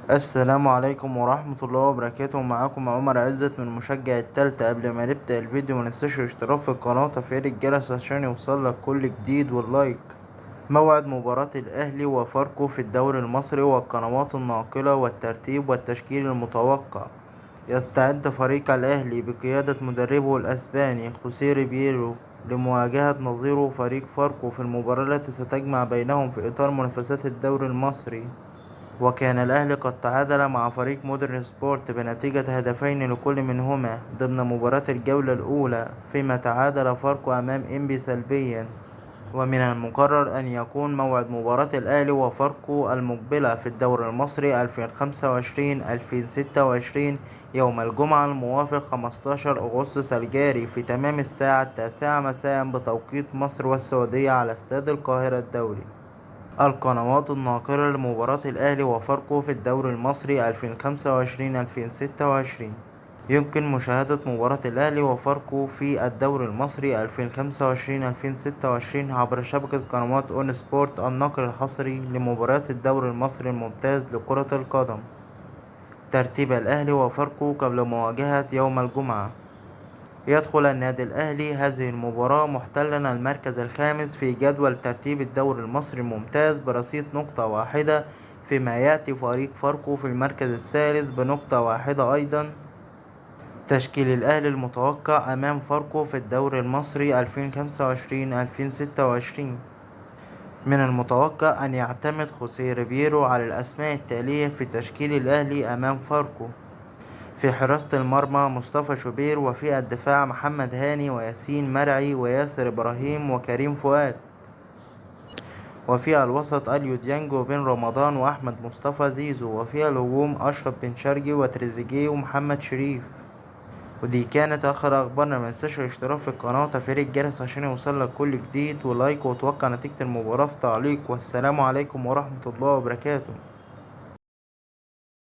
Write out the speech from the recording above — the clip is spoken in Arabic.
السلام عليكم ورحمة الله وبركاته. معاكم عمر عزت من مشجع التالتة. قبل ما نبدأ الفيديو مننساش الاشتراك في القناة وتفعيل الجرس عشان يوصلك كل جديد واللايك. موعد مباراة الأهلي وفاركو في الدوري المصري والقنوات الناقلة والترتيب والتشكيل المتوقع. يستعد فريق الأهلي بقيادة مدربه الأسباني خوسيه ريبيرو لمواجهة نظيره فريق فاركو في المباراة التي ستجمع بينهم في إطار منافسات الدوري المصري. وكان الأهلي قد تعادل مع فريق مودرن سبورت بنتيجة هدفين لكل منهما ضمن مباراة الجولة الأولى، فيما تعادل فاركو أمام إنبي سلبيا. ومن المقرر أن يكون موعد مباراة الأهلي وفاركو المقبلة في الدوري المصري 2025-2026 يوم الجمعة الموافق 15 أغسطس الجاري في تمام الساعة 9 مساء بتوقيت مصر والسعودية على استاد القاهرة الدولي. القنوات الناقلة لمباراة الأهلي وفاركو في الدوري المصري 2025-2026. يمكن مشاهدة مباراة الأهلي وفاركو في الدوري المصري 2025-2026 عبر شبكة قنوات أون سبورت، الناقل الحصري لمباريات الدوري المصري الممتاز لكرة القدم. ترتيب الأهلي وفاركو قبل مواجهة يوم الجمعة. يدخل النادي الأهلي هذه المباراة محتلا المركز الخامس في جدول ترتيب الدوري المصري الممتاز برصيد نقطة واحدة، فيما يأتي فريق فاركو في المركز الثالث بنقطة واحدة أيضا. تشكيل الأهلي المتوقع أمام فاركو في الدوري المصري 2025-2026. من المتوقع أن يعتمد خوسيه ريبيرو على الأسماء التالية في تشكيل الأهلي أمام فاركو: في حراسة المرمى مصطفى شوبير، وفي الدفاع محمد هاني وياسين مرعي وياسر إبراهيم وكريم فؤاد، وفي الوسط أليو ديانج وبن رمضان وأحمد مصطفى زيزو، وفي الهجوم أشرف بن شرقي وتريزيجيه ومحمد شريف. ودي كانت آخر أخبارنا. منساش الاشتراك في القناة وتفعيل الجرس عشان يوصلك كل جديد، ولايك وتوقع نتيجة المباراة في تعليق. والسلام عليكم ورحمة الله وبركاته.